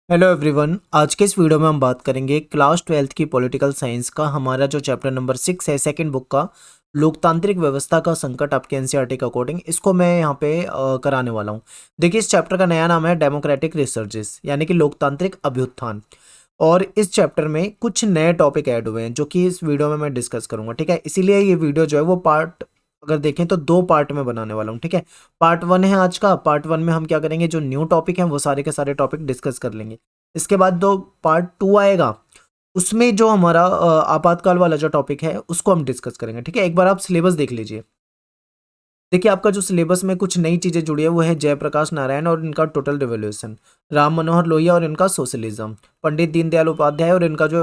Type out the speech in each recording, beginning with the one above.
Hello everyone. आज के इस वीडियो में हम बात करेंगे क्लास 12th की पॉलिटिकल साइंस का हमारा जो चैप्टर नंबर 6 है सेकंड बुक का लोकतांत्रिक व्यवस्था का संकट आपके एनसीईआरटी के अकॉर्डिंग इसको मैं यहाँ पे कराने वाला हूँ। देखिए, इस चैप्टर का नया नाम है डेमोक्रेटिक रिसर्जेस यानी कि लोकतांत्रिक अभ्युत्थान। और इस चैप्टर में कुछ नए टॉपिक ऐड हुए हैं जो कि इस वीडियो में मैं डिस्कस करूंगा। ठीक है, इसीलिए ये वीडियो जो है वो पार्ट अगर देखें तो दो पार्ट में बनाने वाला हूँ। ठीक है, पार्ट वन है आज का। पार्ट वन में हम क्या करेंगे, जो न्यू टॉपिक हैं वो सारे के सारे टॉपिक डिस्कस कर लेंगे। इसके बाद जो पार्ट टू आएगा उसमें जो हमारा आपातकाल वाला जो टॉपिक है उसको हम डिस्कस करेंगे। ठीक है, एक बार आप सिलेबस देख लीजिए। देखिए, आपका जो सिलेबस में कुछ नई चीज़ें जुड़ी है वो है जयप्रकाश नारायण और इनका टोटल रिवॉल्यूशन, राम मनोहर लोहिया और इनका सोशलिज्म, पंडित दीनदयाल उपाध्याय और इनका जो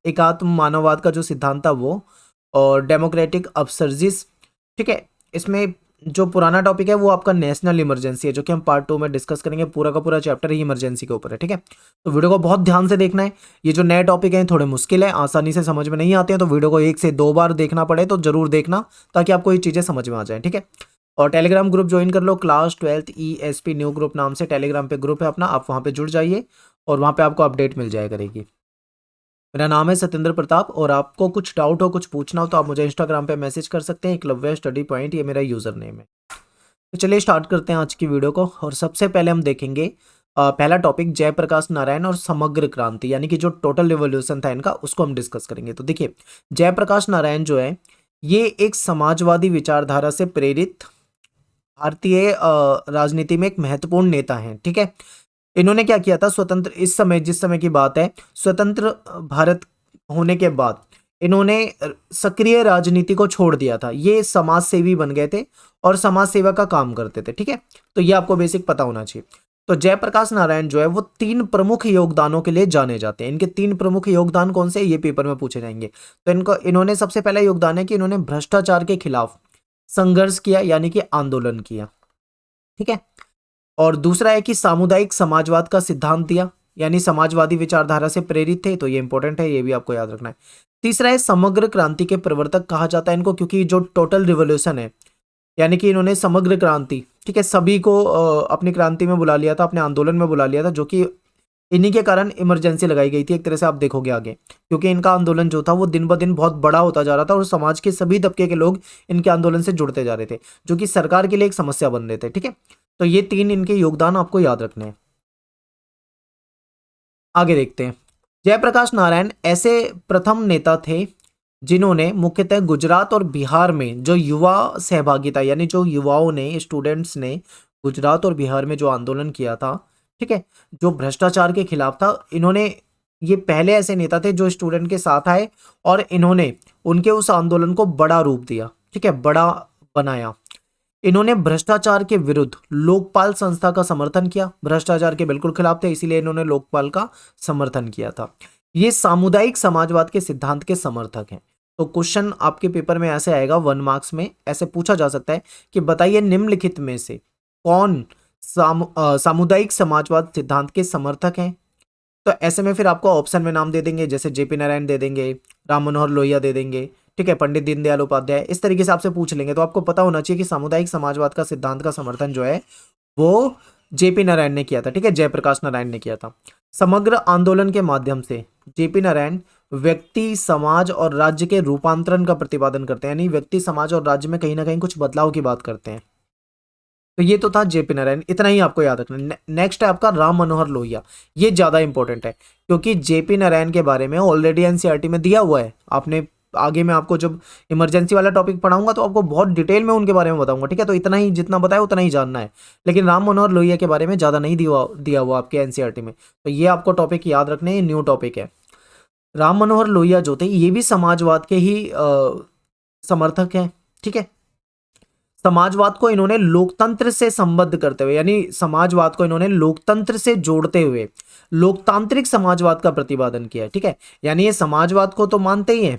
एकात्म मानववाद का जो सिद्धांत था वो, और डेमोक्रेटिक अपसर्जिस। ठीक है, इसमें जो पुराना टॉपिक है वो आपका नेशनल इमरजेंसी है जो कि हम पार्ट टू में डिस्कस करेंगे। पूरा का पूरा चैप्टर ही इमरजेंसी के ऊपर है। ठीक है, तो वीडियो को बहुत ध्यान से देखना है। ये जो नए टॉपिक हैं थोड़े मुश्किल है, आसानी से समझ में नहीं आते हैं, तो वीडियो को एक से दो बार देखना पड़े तो जरूर देखना ताकि आपको ये चीज़ें समझ में आ जाए। ठीक है, और टेलीग्राम ग्रुप ज्वाइन कर लो, class 12th ESP new group नाम से टेलीग्राम पे ग्रुप है अपना, आप वहाँ पे जुड़ जाइए और वहाँ पे आपको अपडेट मिल जाया करेगी। मेरा नाम है सत्येंद्र प्रताप, और आपको कुछ डाउट हो, कुछ पूछना हो तो आप मुझे इंस्टाग्राम पे मैसेज कर सकते हैं। एकलव्य स्टडी पॉइंट ये मेरा यूज़र नेम है। तो चलिए स्टार्ट करते हैं आज की वीडियो को। और सबसे पहले हम देखेंगे पहला टॉपिक जयप्रकाश नारायण और समग्र क्रांति यानी कि जो टोटल रिवॉल्यूशन था इनका उसको हम डिस्कस करेंगे। तो देखिए, जयप्रकाश नारायण जो है ये एक समाजवादी विचारधारा से प्रेरित भारतीय राजनीति में एक महत्वपूर्ण नेता हैं। ठीक है, इन्होंने क्या किया था, स्वतंत्र इस समय जिस समय की बात है, स्वतंत्र भारत होने के बाद इन्होंने सक्रिय राजनीति को छोड़ दिया था। ये समाज सेवी बन गए थे और समाज सेवा का काम करते थे। ठीक है, तो ये आपको बेसिक पता होना चाहिए। तो जयप्रकाश नारायण जो है वो तीन प्रमुख योगदानों के लिए जाने जाते हैं। इनके तीन प्रमुख योगदान कौन से, ये पेपर में पूछे जाएंगे। तो इन्होंने सबसे पहला योगदान है कि इन्होंने भ्रष्टाचार के खिलाफ संघर्ष किया यानी कि आंदोलन किया। ठीक है, और दूसरा है कि सामुदायिक समाजवाद का सिद्धांत दिया, यानी समाजवादी विचारधारा से प्रेरित थे, तो ये इंपॉर्टेंट है, ये भी आपको याद रखना है। तीसरा है समग्र क्रांति के प्रवर्तक कहा जाता है इनको, क्योंकि जो टोटल रिवॉल्यूशन है यानी कि इन्होंने समग्र क्रांति, ठीक है, सभी को अपनी क्रांति में बुला लिया था, अपने आंदोलन में बुला लिया था, जो कि इन्हीं के कारण इमरजेंसी लगाई गई थी एक तरह से, आप देखोगे आगे, क्योंकि इनका आंदोलन जो था वो दिन ब दिन बहुत बड़ा होता जा रहा था और समाज के सभी तबके के लोग इनके आंदोलन से जुड़ते जा रहे थे, जो कि सरकार के लिए एक समस्या बन रहे थे। ठीक है, तो ये तीन इनके योगदान आपको याद रखने हैं। आगे देखते हैं। जयप्रकाश नारायण ऐसे प्रथम नेता थे जिन्होंने मुख्यतः गुजरात और बिहार में जो युवा सहभागिता यानी जो युवाओं ने, स्टूडेंट्स ने गुजरात और बिहार में जो आंदोलन किया था, ठीक है, जो भ्रष्टाचार के खिलाफ था, इन्होंने, ये पहले ऐसे नेता थे जो स्टूडेंट के साथ आए और इन्होंने उनके उस आंदोलन को बड़ा रूप दिया। ठीक है, बड़ा बनाया। इन्होंने भ्रष्टाचार के विरुद्ध लोकपाल संस्था का समर्थन किया, भ्रष्टाचार के बिल्कुल खिलाफ थे इसीलिए इन्होंने लोकपाल का समर्थन किया था। ये सामुदायिक समाजवाद के सिद्धांत के समर्थक हैं। तो क्वेश्चन आपके पेपर में ऐसे आएगा, 1 मार्क्स में ऐसे पूछा जा सकता है कि बताइए निम्नलिखित में से कौन सामुदायिक समाजवाद सिद्धांत के समर्थक हैं। तो ऐसे में फिर आपको ऑप्शन में नाम दे देंगे, जैसे जेपी नारायण दे देंगे, राम मनोहर लोहिया दे देंगे, ठीक है, पंडित दीनदयाल उपाध्याय, इस तरीके से आपसे पूछ लेंगे। तो आपको पता होना चाहिए कि सामुदायिक समाजवाद का सिद्धांत का समर्थन जो है वो जेपी नारायण ने किया था। ठीक है, जयप्रकाश नारायण ने किया था। समग्र आंदोलन के माध्यम से जेपी नारायण व्यक्ति, समाज और राज्य के रूपांतरण का प्रतिपादन करते हैं, यानी व्यक्ति, समाज और राज्य में कहीं ना कहीं कुछ बदलाव की बात करते हैं। तो ये तो था जेपी नारायण, इतना ही आपको याद रखना। नेक्स्ट है आपका राम मनोहर लोहिया। ये ज्यादा इंपॉर्टेंट है क्योंकि जेपी नारायण के बारे में ऑलरेडी एनसीईआरटी में दिया हुआ है। आपने आगे मैं आपको जब इमरजेंसी वाला टॉपिक पढ़ाऊंगा तो आपको बहुत डिटेल में उनके बारे में बताऊंगा। ठीक है, तो इतना ही जितना बताया उतना ही जानना है, लेकिन राम मनोहर लोहिया के बारे में ज्यादा नहीं दिया हुआ आपके एनसीईआरटी में। तो ये आपको टॉपिक याद रखने, ये न्यू टॉपिक है। राम मनोहर लोहिया जो थे ये भी समाजवाद के ही समर्थक हैं। ठीक है, समाजवाद को इन्होंने लोकतंत्र से संबद्ध करते हुए, यानी समाजवाद को इन्होंने लोकतंत्र से जोड़ते हुए लोकतांत्रिक समाजवाद का प्रतिपादन किया है। ठीक है, यानी ये समाजवाद को तो मानते ही हैं,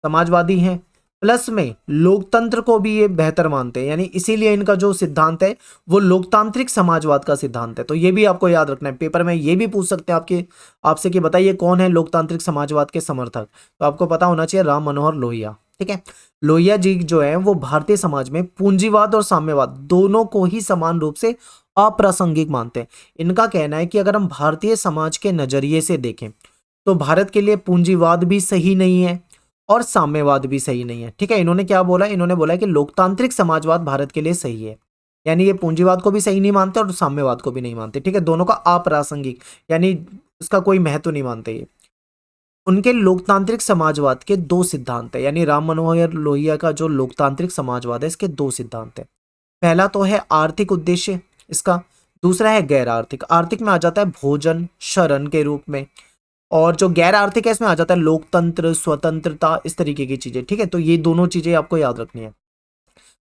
समाजवादी हैं, प्लस में लोकतंत्र को भी ये बेहतर मानते हैं, यानी इसीलिए इनका जो सिद्धांत है वो लोकतांत्रिक समाजवाद का सिद्धांत है। तो ये भी आपको याद रखना है, पेपर में ये भी पूछ सकते हैं आपसे कि बताइए कौन है लोकतांत्रिक समाजवाद के समर्थक। तो आपको पता होना चाहिए राम मनोहर लोहिया। ठीक है, लोहिया जी जो है वो भारतीय समाज में पूंजीवाद और साम्यवाद दोनों को ही समान रूप से अप्रासंगिक मानते हैं। इनका कहना है कि अगर हम भारतीय समाज के नजरिए से देखें तो भारत के लिए पूंजीवाद भी सही नहीं है और साम्यवाद भी सही नहीं है। ठीक है, इन्होंने क्या बोला, इन्होंने बोला कि लोकतांत्रिक समाजवाद भारत के लिए सही है, यानी ये पूंजीवाद को भी सही नहीं मानते और साम्यवाद को भी नहीं मानते। ठीक है, दोनों का अप्रासंगिक, यानी उसका कोई महत्व नहीं मानते ये। उनके लोकतांत्रिक समाजवाद के दो सिद्धांत है, यानी राम मनोहर लोहिया का जो लोकतांत्रिक समाजवाद है इसके दो सिद्धांत है। पहला तो है आर्थिक उद्देश्य इसका, दूसरा है गैर आर्थिक। आर्थिक में आ जाता है भोजन शरण के रूप में, और जो गैर आर्थिक है इसमें आ जाता है लोकतंत्र, स्वतंत्रता, इस तरीके की चीजें। ठीक है, तो ये दोनों चीजें आपको याद रखनी है।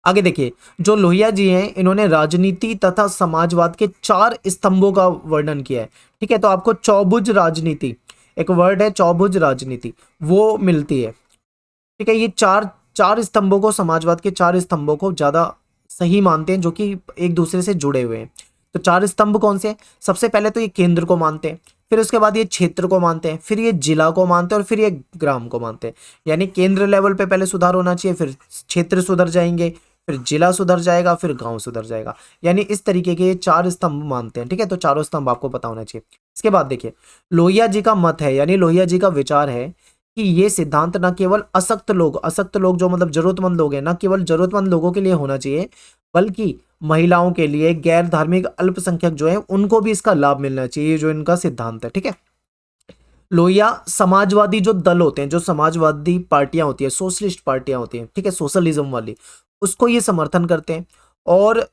आगे देखिए, जो लोहिया जी हैं इन्होंने राजनीति तथा समाजवाद के चार स्तंभों का वर्णन किया है। ठीक है, तो आपको चौभुज राजनीति, एक वर्ड है चौभुज राजनीति, वो मिलती है। ठीक है, ये चार चार स्तंभों को, समाजवाद के चार स्तंभों को ज्यादा सही मानते हैं, जो कि एक दूसरे से जुड़े हुए हैं। तो चार स्तंभ कौन से हैं? सबसे पहले तो ये केंद्र को मानते हैं, फिर उसके बाद ये क्षेत्र को मानते हैं, फिर ये जिला को मानते हैं, और फिर ये ग्राम को मानते हैं। यानी केंद्र लेवल पे पहले सुधार होना चाहिए, फिर क्षेत्र सुधर जाएंगे, फिर जिला सुधर जाएगा, फिर गांव सुधर जाएगा। यानी इस तरीके के ये चार स्तंभ मानते हैं। ठीक है, तो चारों स्तंभ आपको पता होना चाहिए। इसके बाद देखिए, लोहिया जी का मत है, यानी लोहिया जी का विचार है कि ये सिद्धांत न केवल असक्त लोग जो मतलब जरूरतमंद लोग हैं, न केवल जरूरतमंद लोगों के लिए होना चाहिए, बल्कि महिलाओं के लिए, गैर धार्मिक अल्पसंख्यक जो है उनको भी इसका लाभ मिलना चाहिए, जो इनका सिद्धांत है। ठीक है, लोहिया समाजवादी जो दल होते हैं, जो समाजवादी पार्टियां होती है, सोशलिस्ट पार्टियां होती हैं, ठीक है, सोशलिज्म वाली, उसको ये समर्थन करते हैं। और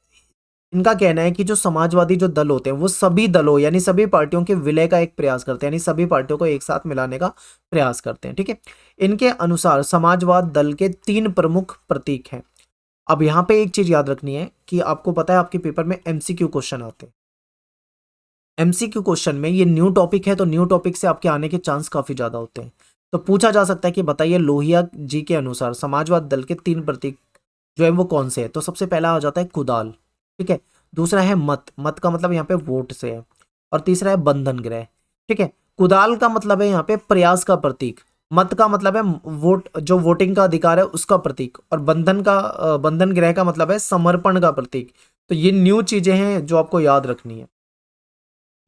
इनका कहना है कि जो समाजवादी जो दल होते हैं वो सभी दलों यानी सभी पार्टियों के विलय का एक प्रयास करते हैं, यानी सभी पार्टियों को एक साथ मिलाने का प्रयास करते हैं। ठीक है, इनके अनुसार समाजवाद दल के तीन प्रमुख प्रतीक हैं। अब यहाँ पे एक चीज याद रखनी है कि आपको पता है आपके पेपर में एमसीक्यू क्वेश्चन आते हैं। एमसीक्यू क्वेश्चन में ये न्यू टॉपिक है, तो न्यू टॉपिक से आपके आने के चांस काफी ज्यादा होते हैं। तो पूछा जा सकता है कि बताइए लोहिया जी के अनुसार समाजवाद दल के तीन प्रतीक जो है वो कौन से हैं। तो सबसे पहला आ जाता है कुदाल। ठीक है, दूसरा है मत, मत का मतलब यहाँ पे वोट से है, और तीसरा है बंधन गृह। ठीक है, कुदाल का मतलब है यहाँ पे प्रयास का प्रतीक, मत का मतलब है वोट, जो वोटिंग का अधिकार है उसका प्रतीक, और बंधन गृह का मतलब है समर्पण का प्रतीक। तो ये न्यू चीजें हैं जो आपको याद रखनी है,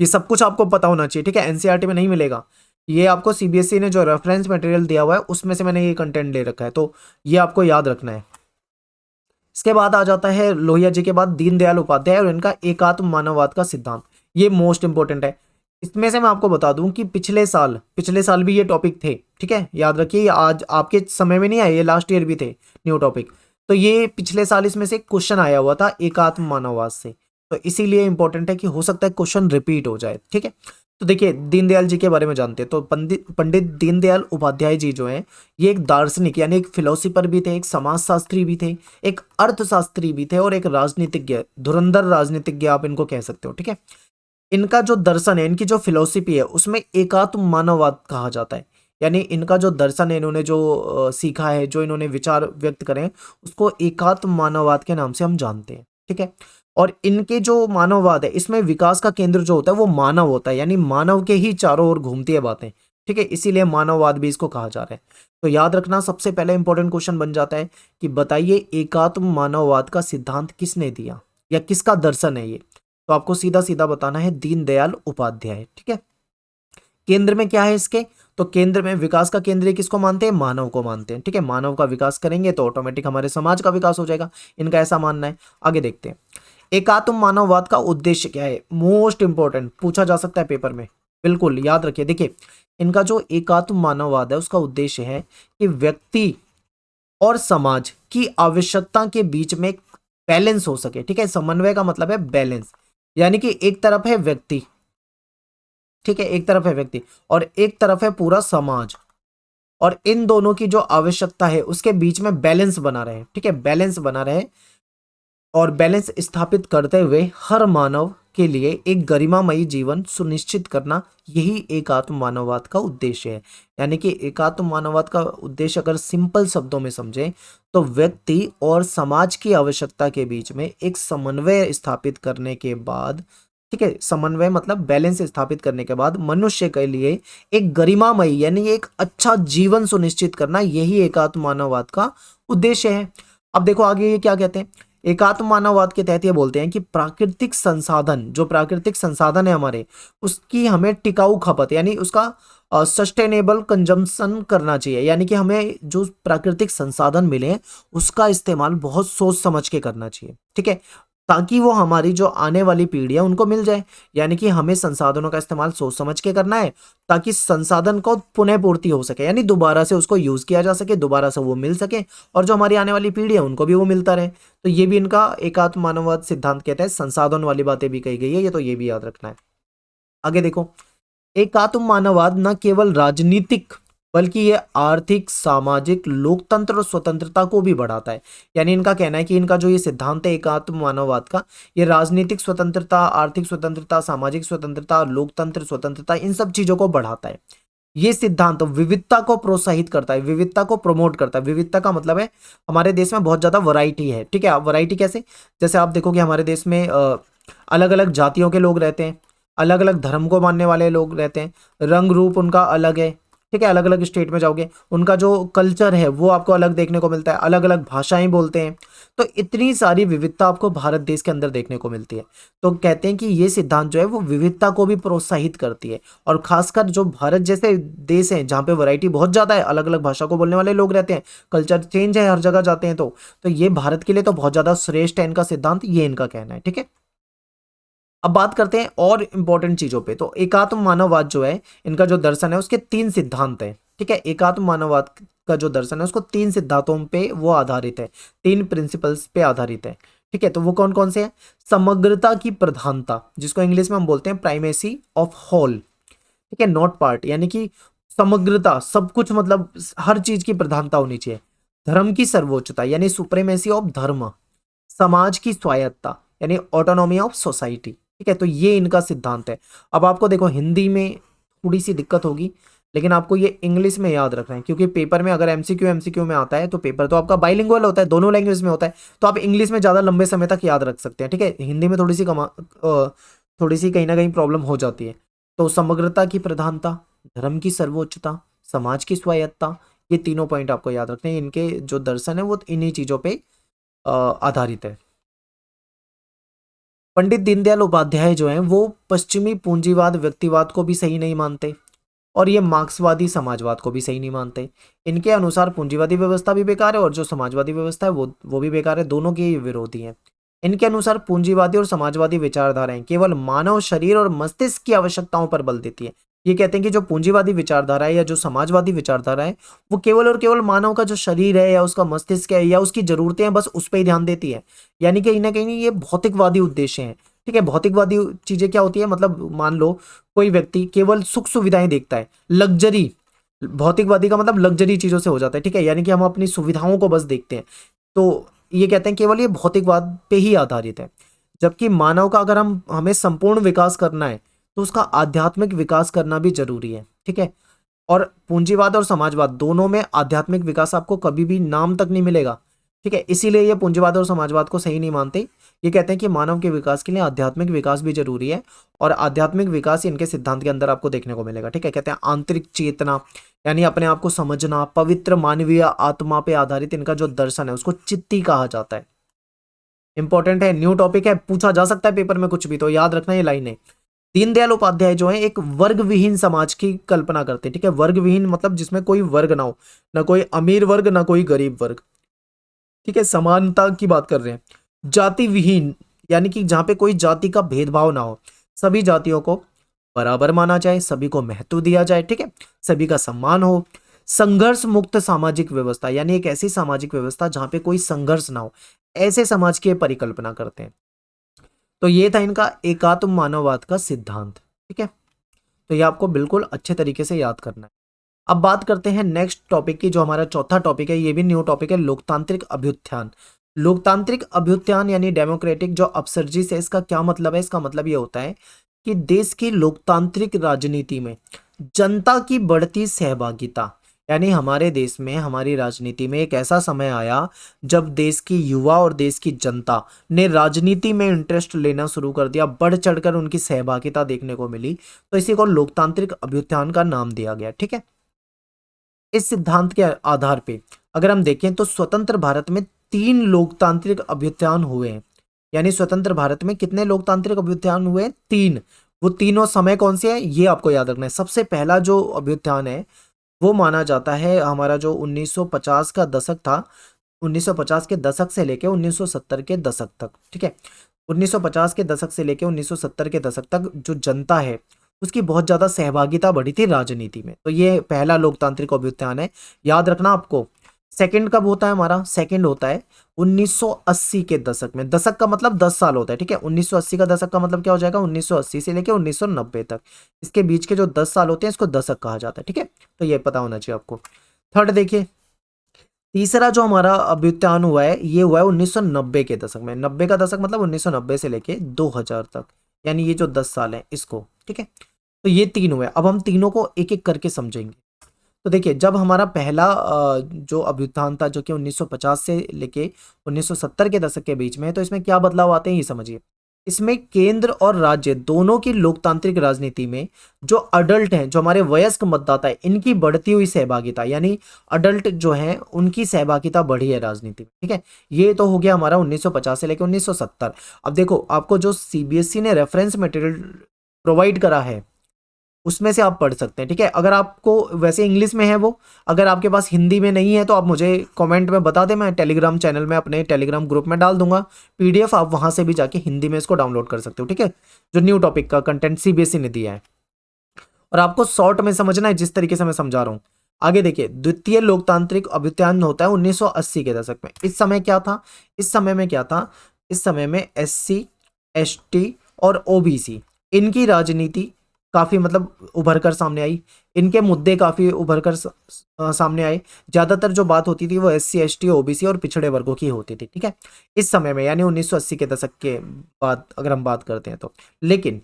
ये सब कुछ आपको पता होना चाहिए। ठीक है, एनसीईआरटी में नहीं मिलेगा, ये आपको सीबीएसई ने जो रेफरेंस मटेरियल दिया हुआ है उसमें से मैंने ये कंटेंट ले रखा है, तो ये आपको याद रखना है। इसके बाद आ जाता है लोहिया जी के बाद दीनदयाल उपाध्याय और इनका एकात्म मानववाद का सिद्धांत। ये मोस्ट इंपॉर्टेंट है। इसमें से मैं आपको बता दूं कि पिछले साल भी ये टॉपिक थे। ठीक है, याद रखिए, ये आज आपके समय में नहीं आए, ये लास्ट ईयर भी थे न्यू टॉपिक। तो ये पिछले साल इसमें से क्वेश्चन आया हुआ था एकात्म मानववाद से, तो इसीलिए इंपॉर्टेंट है कि हो सकता है क्वेश्चन रिपीट हो जाए। ठीक है, तो देखिए दीनदयाल जी के बारे में जानते हैं। तो पंडित दीनदयाल उपाध्याय जी जो हैं ये एक दार्शनिक यानी एक फिलोसफर भी थे, एक समाजशास्त्री भी थे, एक अर्थशास्त्री भी थे, और एक राजनीतिज्ञ, धुरंधर राजनीतिज्ञ आप इनको कह सकते हो। ठीक है, इनका जो दर्शन है, इनकी जो फिलोसफी है उसमें एकात्म मानववाद कहा जाता है। यानी इनका जो दर्शन है, इन्होंने जो सीखा है, जो इन्होंने विचार व्यक्त करे हैं, उसको एकात्म मानववाद के नाम से हम जानते हैं। ठीक है, और इनके जो मानववाद है इसमें विकास का केंद्र जो होता है वो मानव होता है, यानी मानव के ही चारों ओर घूमती है बातें। ठीक है, इसीलिए मानववाद भी इसको कहा जा रहा है। तो याद रखना, सबसे पहले इंपॉर्टेंट क्वेश्चन बन जाता है कि बताइए एकात्म मानववाद का सिद्धांत किसने दिया, या किसका दर्शन है ये। तो आपको सीधा सीधा बताना है दीनदयाल उपाध्याय। ठीक है, केंद्र में क्या है इसके, तो केंद्र में विकास का केंद्र ये किसको मानते हैं, मानव को मानते हैं। ठीक है, मानव का विकास करेंगे तो ऑटोमेटिक हमारे समाज का विकास हो जाएगा, इनका ऐसा मानना है। आगे देखते हैं, एकात्म मानववाद का उद्देश्य क्या है। मोस्ट इंपॉर्टेंट, पूछा जा सकता है पेपर में, बिल्कुल याद रखिए। देखिए, इनका जो एकात्म मानववाद है उसका उद्देश्य है कि व्यक्ति और समाज की आवश्यकता के बीच में एक बैलेंस हो सके। ठीक है, समन्वय का मतलब है बैलेंस, यानी कि एक तरफ है व्यक्ति, ठीक है, एक तरफ है व्यक्ति और एक तरफ है पूरा समाज, और इन दोनों की जो आवश्यकता है उसके बीच में बैलेंस बना रहे। ठीक है, बैलेंस बना रहे, और बैलेंस स्थापित करते हुए हर मानव के लिए एक गरिमामयी जीवन सुनिश्चित करना, यही एकात्म मानववाद का उद्देश्य है। यानी कि एकात्म मानववाद का उद्देश्य अगर सिंपल शब्दों में समझें तो व्यक्ति और समाज की आवश्यकता के बीच में एक समन्वय स्थापित करने के बाद, ठीक है, समन्वय मतलब बैलेंस स्थापित करने के बाद मनुष्य के लिए एक गरिमामयी यानी एक अच्छा जीवन सुनिश्चित करना, यही एकात्म मानववाद का उद्देश्य है। अब देखो आगे ये क्या कहते हैं, एकात्म मानववाद के तहत ये बोलते हैं कि प्राकृतिक संसाधन, जो प्राकृतिक संसाधन है हमारे, उसकी हमें टिकाऊ खपत यानी उसका सस्टेनेबल कंजम्पशन करना चाहिए। यानी कि हमें जो प्राकृतिक संसाधन मिले उसका इस्तेमाल बहुत सोच समझ के करना चाहिए, ठीक है, ताकि वो हमारी जो आने वाली पीढ़ी है उनको मिल जाए। यानी कि हमें संसाधनों का इस्तेमाल सोच समझ के करना है ताकि संसाधन को पुनः पूर्ति हो सके, यानी दोबारा से उसको यूज किया जा सके, दोबारा से वो मिल सके और जो हमारी आने वाली पीढ़ी है उनको भी वो मिलता रहे। तो ये भी इनका एकात्म मानववाद सिद्धांत कहता है। संसाधन वाली बातें भी कही गई है, ये तो ये भी याद रखना है। आगे देखो, एकात्म मानववाद न केवल राजनीतिक बल्कि ये आर्थिक, सामाजिक, लोकतंत्र और स्वतंत्रता को भी बढ़ाता है। यानी इनका कहना है कि इनका जो ये सिद्धांत है एकात्म मानववाद का, ये राजनीतिक स्वतंत्रता, आर्थिक स्वतंत्रता, सामाजिक स्वतंत्रता, लोकतंत्र स्वतंत्रता, इन सब चीजों को बढ़ाता है। ये सिद्धांत विविधता को प्रोत्साहित करता है, विविधता को प्रमोट करता है। विविधता का मतलब है हमारे देश में बहुत ज्यादा वैरायटी है, ठीक है। वैरायटी कैसे? जैसे आप देखोगे हमारे देश में अलग अलग जातियों के लोग रहते हैं, अलग अलग धर्म को मानने वाले लोग रहते हैं, रंग रूप उनका अलग है, ठीक है। अलग अलग स्टेट में जाओगे उनका जो कल्चर है वो आपको अलग देखने को मिलता है, अलग अलग भाषाएं बोलते हैं। तो इतनी सारी विविधता आपको भारत देश के अंदर देखने को मिलती है। तो कहते हैं कि ये सिद्धांत जो है वो विविधता को भी प्रोत्साहित करती है। और खासकर जो भारत जैसे देश हैं जहाँ पे वैरायटी बहुत ज़्यादा है, अलग अलग भाषा को बोलने वाले लोग रहते हैं, कल्चर चेंज है, हर जगह जाते हैं, तो ये भारत के लिए तो बहुत ज़्यादा श्रेष्ठ है इनका सिद्धांत, ये इनका कहना है, ठीक है। अब बात करते हैं और इंपॉर्टेंट चीजों पे। तो एकात्म मानववाद जो है, इनका जो दर्शन है उसके तीन सिद्धांत है, ठीक है। एकात्म मानववाद का जो दर्शन है उसको तीन सिद्धांतों पे वो आधारित है, तीन प्रिंसिपल्स पे आधारित है, ठीक है। तो वो कौन कौन से हैं? समग्रता की प्रधानता, जिसको इंग्लिश में हम बोलते हैं प्राइमेसी ऑफ होल, ठीक है, नॉट पार्ट। यानी कि समग्रता, सब कुछ, मतलब हर चीज की प्रधानता होनी चाहिए। धर्म की सर्वोच्चता यानी सुप्रीमेसी ऑफ धर्म। समाज की स्वायत्ता यानी ऑटोनॉमी ऑफ सोसाइटी, ठीक है। तो ये इनका सिद्धांत है। अब आपको देखो हिंदी में थोड़ी सी दिक्कत होगी, लेकिन आपको ये इंग्लिश में याद रखना है, क्योंकि पेपर में अगर एमसीक्यू में आता है तो पेपर तो आपका बाइलिंगुअल होता है, दोनों लैंग्वेज में होता है, तो आप इंग्लिश में ज़्यादा लंबे समय तक याद रख सकते हैं, ठीक है। हिंदी में थोड़ी सी कहीं ना कहीं प्रॉब्लम हो जाती है। तो समग्रता की प्रधानता, धर्म की सर्वोच्चता, समाज की स्वायत्ता, ये तीनों पॉइंट आपको याद रखने हैं। इनके जो दर्शन है वो इन्हीं चीज़ों पे आधारित है। पंडित दीनदयाल उपाध्याय जो हैं वो पश्चिमी पूंजीवाद व्यक्तिवाद को भी सही नहीं मानते और ये मार्क्सवादी समाजवाद को भी सही नहीं मानते। इनके अनुसार पूंजीवादी व्यवस्था भी बेकार है और जो समाजवादी व्यवस्था है वो भी बेकार है, दोनों के विरोधी हैं। इनके अनुसार पूंजीवादी और समाजवादी विचारधाराएं केवल मानव शरीर और मस्तिष्क की आवश्यकताओं पर बल देती है। ये कहते हैं कि जो पूंजीवादी विचारधारा है या जो समाजवादी विचारधारा है वो केवल और केवल मानव का जो शरीर है या उसका मस्तिष्क है या उसकी जरूरतें हैं, बस उस पर ही ध्यान देती है। यानी कहीं ना कहीं ये भौतिकवादी उद्देश्य हैं, ठीक है। भौतिकवादी चीजें क्या होती है, मतलब मान लो कोई व्यक्ति केवल सुख सुविधाएं देखता है, लग्जरी, भौतिकवादी का मतलब लग्जरी चीजों से हो जाता है, ठीक है। यानी कि हम अपनी सुविधाओं को बस देखते हैं, तो ये कहते हैं केवल ये भौतिकवाद पे ही आधारित है। जबकि मानव का अगर हमें संपूर्ण विकास करना है तो उसका आध्यात्मिक विकास करना भी जरूरी है, ठीक है। और पूंजीवाद और समाजवाद दोनों में आध्यात्मिक विकास आपको कभी भी नाम तक नहीं मिलेगा, ठीक है। इसीलिए ये पूंजीवाद और समाजवाद को सही नहीं मानते। ये कहते हैं कि मानव के विकास के लिए आध्यात्मिक विकास भी जरूरी है और आध्यात्मिक विकास इनके सिद्धांत के अंदर आपको देखने को मिलेगा, ठीक है। कहते हैं आंतरिक चेतना यानी अपने आप को समझना, पवित्र मानवीय आत्मा पे आधारित इनका जो दर्शन है उसको चित्ती कहा जाता है। इंपॉर्टेंट है, न्यू टॉपिक है, पूछा जा सकता है पेपर में कुछ भी, तो याद रखना ये लाइन है। दीनदयाल उपाध्याय जो है एक वर्ग विहीन समाज की कल्पना करते हैं, ठीक है। वर्ग विहीन मतलब जिसमें कोई वर्ग ना हो, ना कोई अमीर वर्ग ना कोई गरीब वर्ग, ठीक है। समानता की बात कर रहे हैं। जाति विहीन यानी कि जहां पे कोई जाति का भेदभाव ना हो, सभी जातियों को बराबर माना जाए, सभी को महत्व दिया जाए, ठीक है, सभी का सम्मान हो। संघर्ष मुक्त सामाजिक व्यवस्था यानी एक ऐसी सामाजिक व्यवस्था जहां पे कोई संघर्ष ना हो, ऐसे समाज की परिकल्पना करते हैं। तो ये था इनका एकात्म मानववाद का सिद्धांत, ठीक है। तो ये आपको बिल्कुल अच्छे तरीके से याद करना है। अब बात करते हैं नेक्स्ट टॉपिक की, जो हमारा चौथा टॉपिक है, ये भी न्यू टॉपिक है, लोकतांत्रिक अभ्युत्थान। लोकतांत्रिक अभ्युत्थान यानी डेमोक्रेटिक जो अपसर्जिस है, इसका क्या मतलब है? इसका मतलब ये होता है कि देश की लोकतांत्रिक राजनीति में जनता की बढ़ती सहभागिता, यानी हमारे देश में, हमारी राजनीति में एक ऐसा समय आया जब देश की युवा और देश की जनता ने राजनीति में इंटरेस्ट लेना शुरू कर दिया, बढ़ चढ़कर उनकी सहभागिता देखने को मिली, तो इसी को लोकतांत्रिक अभ्युत्थान का नाम दिया गया, ठीक है। इस सिद्धांत के आधार पे अगर हम देखें तो स्वतंत्र भारत में 3 लोकतांत्रिक अभ्युत्थान हुए हैं। यानी स्वतंत्र भारत में कितने लोकतांत्रिक अभ्युत्थान हुए? 3। वो तीनों समय कौन से हैं ये आपको याद रखना है। सबसे पहला जो अभ्युत्थान है वो माना जाता है हमारा जो 1950 का दशक था, 1950 के दशक से लेके 1970 के दशक तक, ठीक है। 1950 के दशक से लेके 1970 के दशक तक जो जनता है उसकी बहुत ज्यादा सहभागिता बढ़ी थी राजनीति में। तो ये पहला लोकतांत्रिक अभ्युत्थान है, याद रखना आपको। सेकंड कब होता है हमारा? सेकंड होता है 1980 के दशक में। दशक का मतलब 10 साल होता है, ठीक है। 1980 का दशक का मतलब क्या हो जाएगा? 1980 से लेके 1990 तक, इसके बीच के जो 10 साल होते हैं इसको दशक कहा जाता है, ठीक है। तो ये पता होना चाहिए आपको। थर्ड देखिए, तीसरा जो हमारा अभ्युत्थान हुआ है ये हुआ है 1990 के दशक में। 90 का दशक मतलब 1990 से लेके 2000 तक, यानी ये जो 10 साल है इसको, ठीक है। तो ये 3 हुए। अब हम तीनों को एक एक करके समझेंगे। तो देखिए, जब हमारा पहला जो अभ्युत्थान था जो कि 1950 से लेके 1970 के दशक के बीच में है, तो इसमें क्या बदलाव आते हैं ये समझिए। इसमें केंद्र और राज्य दोनों की लोकतांत्रिक राजनीति में जो अडल्ट हैं, जो हमारे वयस्क मतदाता है, इनकी बढ़ती हुई सहभागिता, यानी अडल्ट जो हैं उनकी सहभागिता बढ़ी है राजनीति में, ठीक है। ये तो हो गया हमारा 1950 से लेकर 1970। अब देखो, आपको जो सीबीएसई ने रेफरेंस मटेरियल प्रोवाइड करा है उसमें से आप पढ़ सकते हैं, ठीक है। अगर आपको वैसे इंग्लिश में है वो, अगर आपके पास हिंदी में नहीं है तो आप मुझे कमेंट में बता दें, मैं टेलीग्राम चैनल में अपने टेलीग्राम ग्रुप में डाल दूंगा पीडीएफ, आप वहां से भी जाके हिंदी में इसको डाउनलोड कर सकते हो, ठीक है। जो न्यू टॉपिक का कंटेंट सीबीएसई ने दिया है, और आपको शॉर्ट में समझना है जिस तरीके से मैं समझा रहा हूँ। आगे देखिए, द्वितीय लोकतांत्रिक अभ्युत्थान होता है 1980 के दशक में। इस समय क्या था? इस समय में क्या था? इस समय में एससी, एसटी और ओबीसी, इनकी राजनीति काफी मतलब उभर कर सामने आई। इनके मुद्दे काफी उभर कर सामने आए। ज्यादातर जो बात होती थी वो एससी, एसटी, ओबीसी और पिछड़े वर्गों की होती थी, ठीक है, इस समय में, यानी 1980 के दशक के बाद अगर हम बात करते हैं तो। लेकिन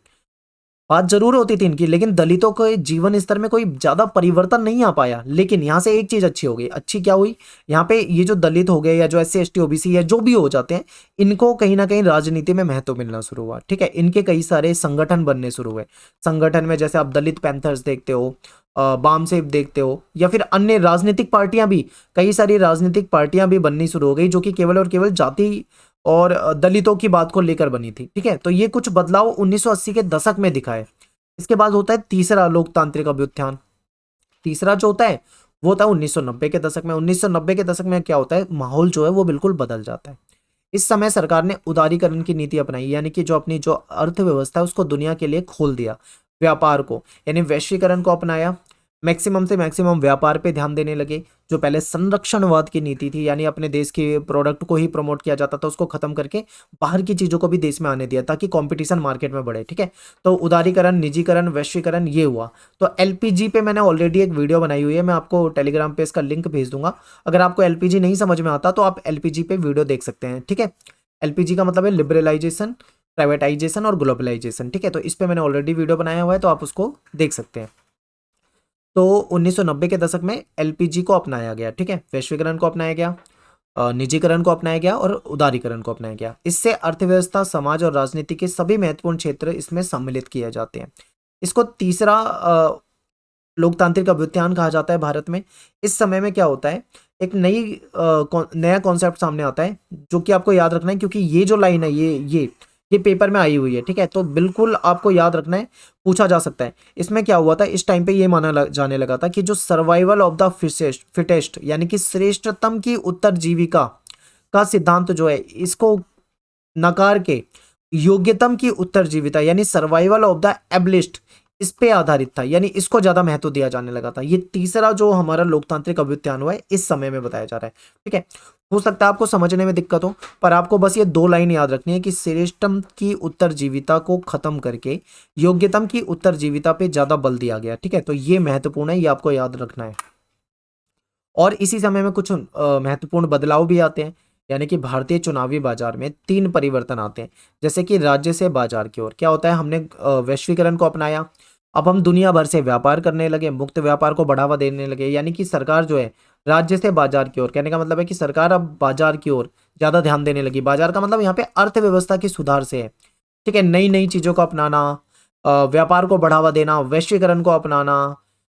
बात जरूर होती थी इनकी, लेकिन दलितों के जीवन स्तर में कोई ज्यादा परिवर्तन नहीं आ पाया। लेकिन यहाँ से एक चीज अच्छी हो गई। अच्छी क्या हुई? यहाँ पे ये जो दलित हो गए या जो एससी, एसटी, ओबीसी या जो भी हो जाते हैं, इनको कहीं ना कहीं राजनीति में महत्व मिलना शुरू हुआ, ठीक है। इनके कई सारे संगठन बनने शुरू हुए। संगठन में जैसे आप दलित पैंथर्स देखते हो, बाम सेव देखते हो, या फिर अन्य राजनीतिक पार्टियां भी, कई सारी राजनीतिक पार्टियां भी बननी शुरू हो गई जो कि केवल और केवल जाति और दलितों की बात को लेकर बनी थी, ठीक है। तो ये कुछ बदलाव 1980 के दशक में दिखा है। इसके बाद होता है तीसरा लोकतांत्रिक अभ्युत्थान। तीसरा जो होता है वो होता है 1990 के दशक में। 1990 के दशक में क्या होता है? माहौल जो है वो बिल्कुल बदल जाता है। इस समय सरकार ने उदारीकरण की नीति अपनाई, यानी कि जो अपनी जो अर्थव्यवस्था है उसको दुनिया के लिए खोल दिया। व्यापार को, यानी वैश्वीकरण को अपनाया। मैक्सिमम से मैक्सिमम व्यापार पे ध्यान देने लगे। जो पहले संरक्षणवाद की नीति थी, यानी अपने देश के प्रोडक्ट को ही प्रमोट किया जाता था, उसको खत्म करके बाहर की चीजों को भी देश में आने दिया ताकि कंपटीशन मार्केट में बढ़े, ठीक है। तो उदारीकरण, निजीकरण, वैश्वीकरण ये हुआ। तो एलपीजी पे मैंने ऑलरेडी एक वीडियो बनाई हुई है, मैं आपको टेलीग्राम पे इसका लिंक भेज दूंगा। अगर आपको एलपीजी नहीं समझ में आता तो आप एलपीजी पे वीडियो देख सकते हैं, ठीक है। एलपीजी का मतलब है लिबरलाइजेशन, प्राइवेटाइजेशन और ग्लोबलाइजेशन, ठीक है। तो इस पे मैंने ऑलरेडी वीडियो बनाया हुआ है, तो आप उसको देख सकते हैं। तो 1990 के दशक में एलपीजी को अपनाया गया, ठीक है। वैश्वीकरण को अपनाया गया, निजीकरण को अपनाया गया और उदारीकरण को अपनाया गया। इससे अर्थव्यवस्था, समाज और राजनीति के सभी महत्वपूर्ण क्षेत्र इसमें सम्मिलित किए जाते हैं। इसको तीसरा लोकतांत्रिक अभ्युत्थान कहा जाता है भारत में। इस समय में क्या होता है? एक नया कॉन्सेप्ट सामने आता है जो कि आपको याद रखना है, क्योंकि ये जो लाइन है ये पेपर में आई हुई है, ठीक है। तो बिल्कुल आपको याद रखना है, पूछा जा सकता है। इसमें क्या हुआ था? इस टाइम पे ये जाने लगा था कि जो सर्वाइवल ऑफ द फिटेस्ट, यानी कि श्रेष्ठतम की उत्तरजीविका का सिद्धांत जो है, इसको नकार के योग्यतम की उत्तरजीविता, यानी सर्वाइवल ऑफ द एबलिस्ट, इस पे आधारित था, यानी इसको ज्यादा महत्व दिया जाने लगा था। ये तीसरा जो हमारा लोकतांत्रिक अभ्युत्थान हुआ है इस समय में बताया जा रहा है, ठीक है। हो सकता है आपको समझने में दिक्कत हो, पर आपको बस ये 2 लाइन याद रखनी है कि श्रेष्ठतम की उत्तरजीविता को खत्म करके योग्यतम की उत्तरजीविता पे ज्यादा बल दिया गया, ठीक है। तो ये महत्वपूर्ण है, ये आपको याद रखना है। और इसी समय में कुछ महत्वपूर्ण बदलाव भी आते हैं, यानी कि भारतीय चुनावी बाजार में 3 परिवर्तन आते हैं। जैसे कि राज्य से बाजार की ओर क्या होता है? हमने वैश्वीकरण को अपनाया। अब हम दुनिया भर से व्यापार करने लगे, मुक्त व्यापार को बढ़ावा देने लगे, यानी कि सरकार जो है राज्य से बाजार की ओर, कहने का मतलब है कि सरकार अब बाजार की ओर ज्यादा ध्यान देने लगी। बाजार का मतलब यहाँ पे अर्थव्यवस्था की सुधार से है, ठीक है। नई नई चीजों को अपनाना, व्यापार को बढ़ावा देना, वैश्वीकरण को अपनाना,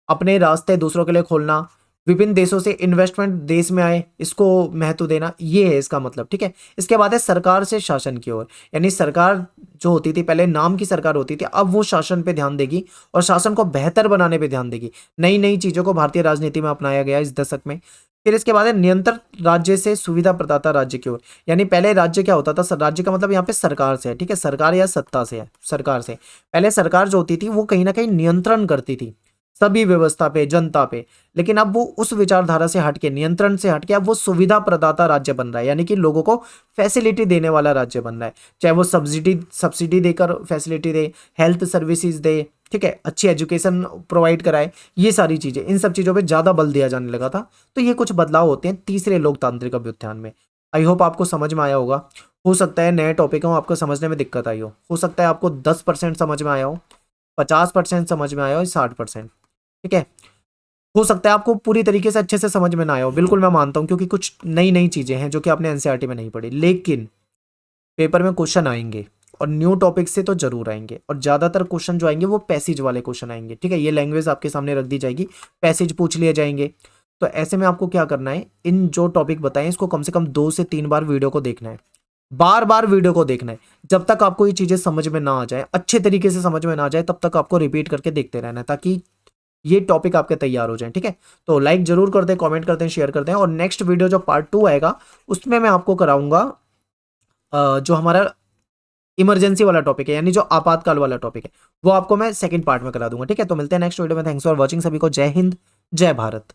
अपने रास्ते दूसरों के लिए खोलना, विभिन्न देशों से इन्वेस्टमेंट देश में आए, इसको महत्व देना, ये है इसका मतलब, ठीक है। इसके बाद है सरकार से शासन की ओर, यानी सरकार जो होती थी पहले नाम की सरकार होती थी, अब वो शासन पे ध्यान देगी और शासन को बेहतर बनाने पे ध्यान देगी। नई नई चीजों को भारतीय राजनीति में अपनाया गया इस दशक में। फिर इसके बाद है नियंत्रण राज्य से सुविधा प्रदाता राज्य की ओर, यानी पहले राज्य क्या होता था, राज्य का मतलब यहाँ पे सरकार से है, ठीक है, सरकार या सत्ता से है, सरकार से। पहले सरकार जो होती थी वो कहीं ना कहीं नियंत्रण करती थी सभी व्यवस्था पे, जनता पे, लेकिन अब वो उस विचारधारा से हटके, नियंत्रण से हटके अब वो सुविधा प्रदाता राज्य बन रहा है, यानी कि लोगों को फैसिलिटी देने वाला राज्य बन रहा है। चाहे वो सब्सिडी सब्सिडी देकर फैसिलिटी दे, हेल्थ सर्विसेज दे, ठीक है, अच्छी एजुकेशन प्रोवाइड कराए, ये सारी चीजें, इन सब चीजों पे ज्यादा बल दिया जाने लगा था। तो ये कुछ बदलाव होते हैं तीसरे लोकतांत्रिक अभ्युत्थान में। आई होप आपको समझ में आया होगा। हो सकता है नए टॉपिक हो आपको समझने में दिक्कत आई हो सकता है आपको 10% समझ में आया हो, 50% समझ में आया हो, 60%, ठीक है। हो सकता है आपको पूरी तरीके से अच्छे से समझ में ना आया हो, बिल्कुल मैं मानता हूं, क्योंकि कुछ नई नई चीजें हैं जो कि आपने एनसीईआरटी में नहीं पढ़ी, लेकिन पेपर में क्वेश्चन आएंगे और न्यू टॉपिक से तो जरूर आएंगे, और ज्यादातर क्वेश्चन जो आएंगे वो पैसेज वाले क्वेश्चन आएंगे, ठीक है। ये लैंग्वेज आपके सामने रख दी जाएगी, पैसेज पूछ लिए जाएंगे। तो ऐसे में आपको क्या करना है, इन जो टॉपिक बताएं इसको कम से कम 2 से 3 बार वीडियो को देखना है, बार बार वीडियो को देखना है, जब तक आपको ये चीजें समझ में ना आ जाए, अच्छे तरीके से समझ में ना आ जाए, तब तक आपको रिपीट करके देखते रहना है, ताकि ये टॉपिक आपके तैयार हो जाए, ठीक है। तो लाइक जरूर कर दें, कमेंट करते हैं, शेयर करते हैं, और नेक्स्ट वीडियो जो पार्ट 2 आएगा उसमें मैं आपको कराऊंगा जो हमारा इमरजेंसी वाला टॉपिक है, यानी जो आपातकाल वाला टॉपिक है, वो आपको मैं सेकंड पार्ट में करा दूंगा, ठीक है। तो मिलते हैं नेक्स्ट वीडियो में। थैंक्स फॉर वॉचिंग, सभी को जय हिंद, जय भारत।